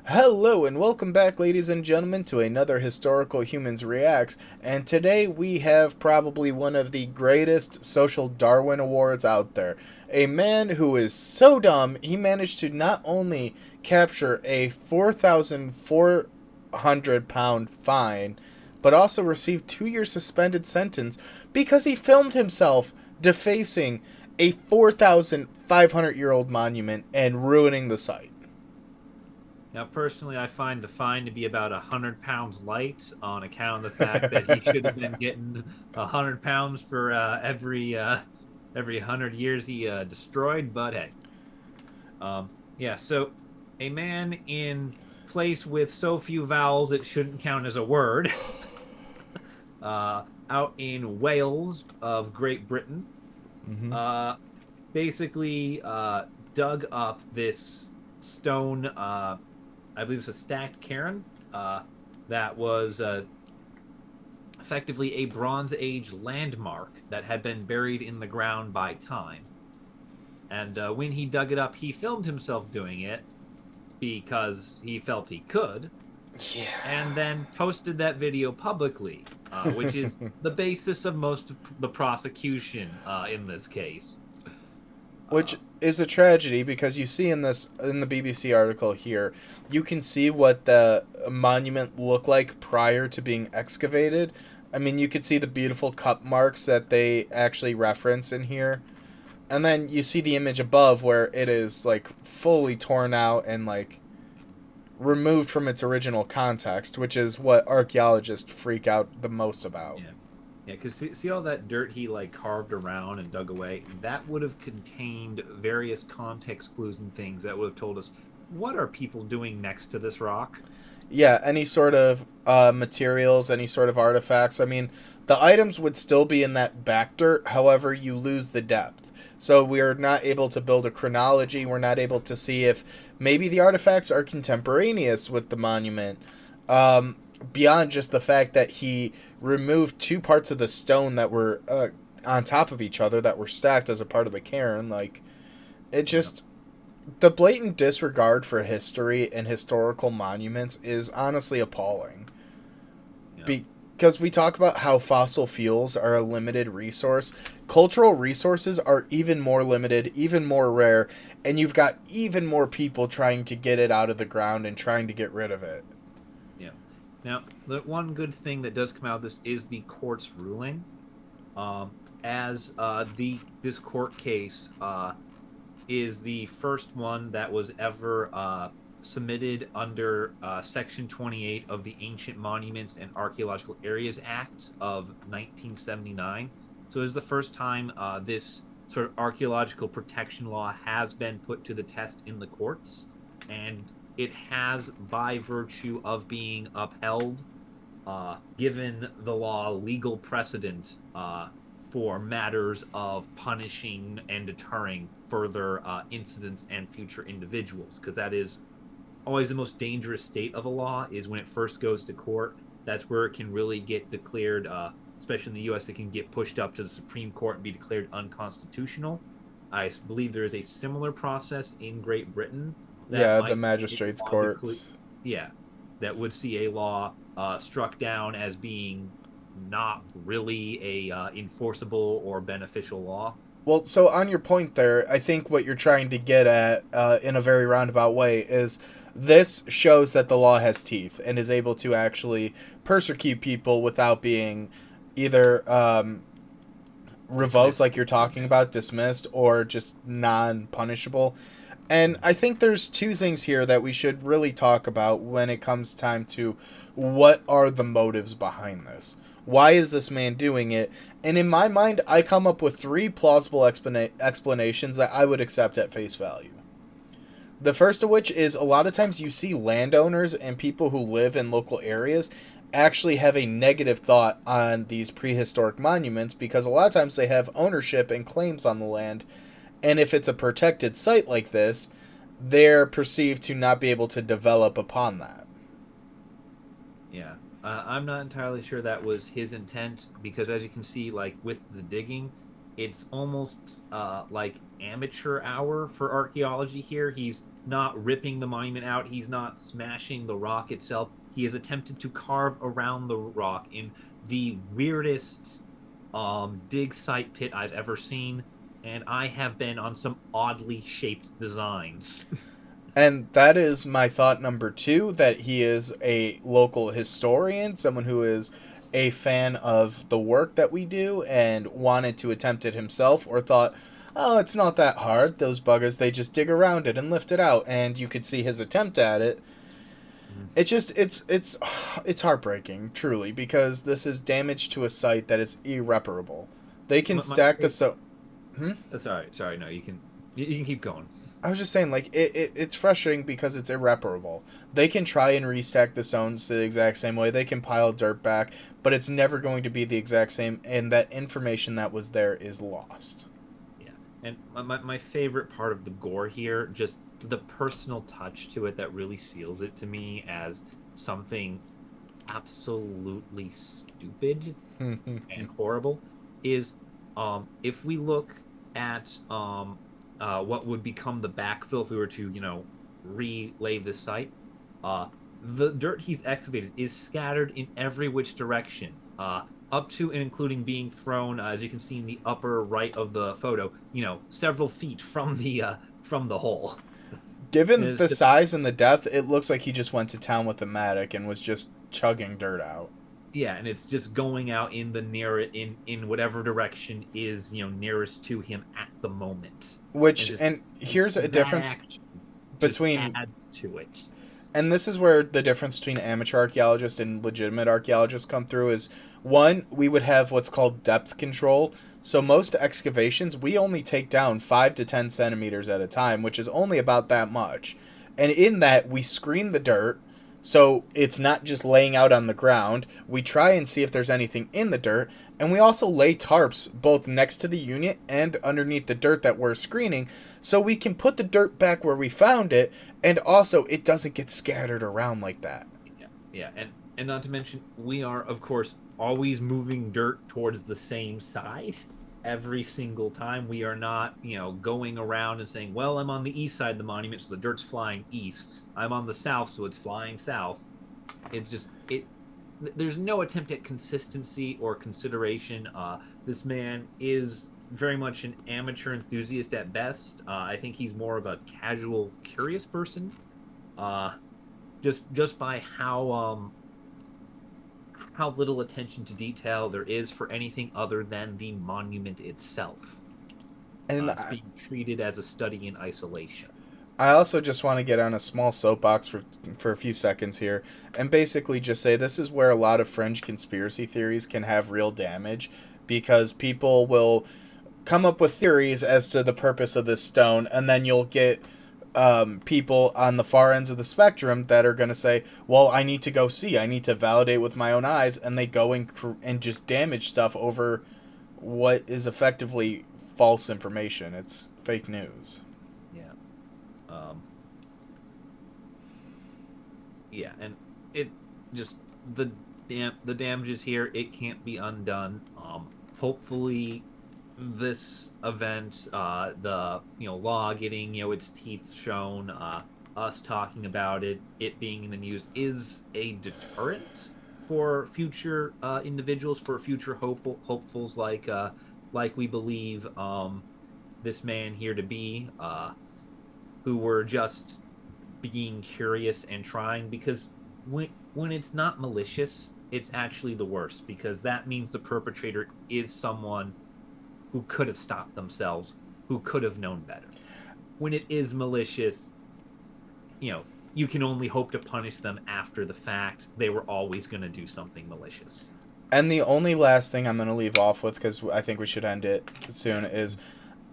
Hello and welcome back, ladies and gentlemen, to another Historical Humans Reacts. And today we have probably one of the greatest social Darwin awards out there. A man who is so dumb, he managed to not only capture a 4,400 pound fine, but also receive 2 year suspended sentence because he filmed himself defacing a 4,500-year-old monument and ruining the site. Now, personally, I find the fine to be about 100 pounds light on account of the fact that he should have been getting 100 pounds for every 100 years he destroyed. But hey, yeah. So, a man in place with so few vowels it shouldn't count as a word. Out in Wales of Great Britain, Mm-hmm. uh, basically dug up this stone. I believe it's a stacked cairn that was effectively a Bronze Age landmark that had been buried in the ground by time. And when he dug it up, he filmed himself doing it because he felt he could, and Yeah. then posted that video publicly, which is the basis of most of the prosecution in this case. Which Uh, is a tragedy because you see in the BBC article here, you can see what the monument looked like prior to being excavated. I mean, you could see the beautiful cup marks that they actually reference in here. And then you see the image above where it is like fully torn out and like removed from its original context, which is what archaeologists freak out the most about. yeah. Yeah, because see all that dirt he like carved around and dug away? That would have contained various context clues and things that would have told us what are people doing next to this rock? Yeah, any sort of materials, any sort of artifacts. I mean, the items would still be in that back dirt. However, you lose the depth. So we're not able to build a chronology. We're not able to see if maybe the artifacts are contemporaneous with the monument. Um, Beyond just the fact that he removed two parts of the stone that were on top of each other that were stacked as a part of the cairn, like it Yeah, just the blatant disregard for history and historical monuments is honestly appalling. yeah, Because we talk about how fossil fuels are a limited resource, cultural resources are even more limited, even more rare, and you've got even more people trying to get it out of the ground and trying to get rid of it. yeah. Now, the one good thing that does come out of this is the court's ruling. As the this court case is the first one that was ever submitted under Section 28 of the Ancient Monuments and Archaeological Areas Act of 1979. So it is the first time this sort of archaeological protection law has been put to the test in the courts, and it has, by virtue of being upheld, given the law legal precedent for matters of punishing and deterring further incidents and future individuals, because that is always the most dangerous state of a law is when it first goes to court. That's where it can really get declared, especially in the US, it can get pushed up to the Supreme Court and be declared unconstitutional. I believe there is a similar process in Great Britain that Yeah, the might see a magistrates' law declared, courts. yeah, that would see a law struck down as being not really a enforceable or beneficial law. Well, so on your point there, I think what you're trying to get at in a very roundabout way is this shows that the law has teeth and is able to actually persecute people without being either revoked, Dismissed. like you're talking about, dismissed, or just non punishable. And I Mhm. think there's two things here that we should really talk about when it comes time to what are the motives behind this. Why is this man doing it? And in my mind, I come up with three plausible explanations that I would accept at face value. The first of which is a lot of times you see landowners and people who live in local areas actually have a negative thought on these prehistoric monuments because a lot of times they have ownership and claims on the land. And if it's a protected site like this, they're perceived to not be able to develop upon that. Yeah. I'm not entirely sure that was his intent because, as you can see, like with the digging, it's almost like amateur hour for archaeology here. He's not ripping the monument out. He's not smashing the rock itself. He has attempted to carve around the rock in the weirdest dig site pit I've ever seen, and I have been on some oddly shaped designs. And that is my thought number two, that he is a local historian, someone who is a fan of the work that we do and wanted to attempt it himself, or thought, oh, it's not that hard. Those buggers, they just dig around it and lift it out. And you could see his attempt at it. It's heartbreaking, truly, because this is damage to a site that is irreparable. They can stack the Sorry, no, you can keep going. I was just saying, like, it's frustrating because it's irreparable. They can try and restack the stones the exact same way. They can pile dirt back, but it's never going to be the exact same, and that information that was there is lost. Yeah, and my favorite part of the gore here, just the personal touch to it that really seals it to me as something absolutely stupid and horrible, is if we look at what would become the backfill if we were to, relay this site. The dirt he's excavated is scattered in every which direction, up to and including being thrown, as you can see in the upper right of the photo, several feet from the hole. Given the size and the depth, it looks like he just went to town with a mattock and was just chugging dirt out. Yeah, and it's just going out in the in whatever direction is nearest to him at the moment. And here's a difference between adds to it. And this is where the difference between amateur archaeologists and legitimate archaeologists come through is, one, we would have what's called depth control. So most excavations, we only take down 5 to 10 centimeters at a time, which is only about that much. And in that, we screen the dirt, so it's not just laying out on the ground. We try and see if there's anything in the dirt, and we also lay tarps both next to the unit and underneath the dirt that we're screening, so we can put the dirt back where we found it, and also it doesn't get scattered around like that. Yeah, and not to mention, we are, of course, always moving dirt towards the same side every single time. We are not, going around and saying, well, I'm on the east side of the monument, so the dirt's flying east. I'm on the south, so it's flying south. It's just, there's no attempt at consistency or consideration. This man is very much an amateur enthusiast at best. I think he's more of a casual, curious person. Just by how little attention to detail there is for anything other than the monument itself. And it's being treated as a study in isolation. I also just want to get on a small soapbox for a few seconds here and basically just say this is where a lot of fringe conspiracy theories can have real damage, because people will come up with theories as to the purpose of this stone, and then you'll get people on the far ends of the spectrum that are going to say, well, I need to go see, I need to validate with my own eyes, and they go and just damage stuff over what is effectively false information. It's fake news. Yeah, and it just, the damages here, it can't be undone. Hopefully this event, the law getting its teeth shown, us talking about it being in the news, is a deterrent for future individuals, for future hopefuls like we believe this man here to be, who were just being curious and trying, because when it's not malicious, it's actually the worst, because that means the perpetrator is someone who could have stopped themselves, who could have known better. When it is malicious, you can only hope to punish them after the fact. They were always going to do something malicious. And the only last thing I'm going to leave off with, because I think we should end it soon, is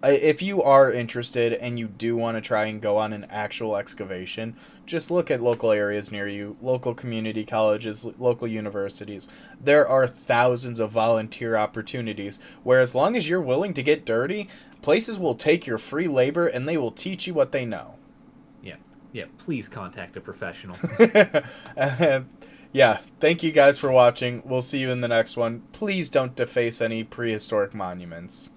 if you are interested and you do want to try and go on an actual excavation, just look at local areas near you, local community colleges, local universities. There are thousands of volunteer opportunities where, as long as you're willing to get dirty, places will take your free labor and they will teach you what they know. Yeah, please contact a professional. Yeah, thank you guys for watching. We'll see you in the next one. Please don't deface any prehistoric monuments.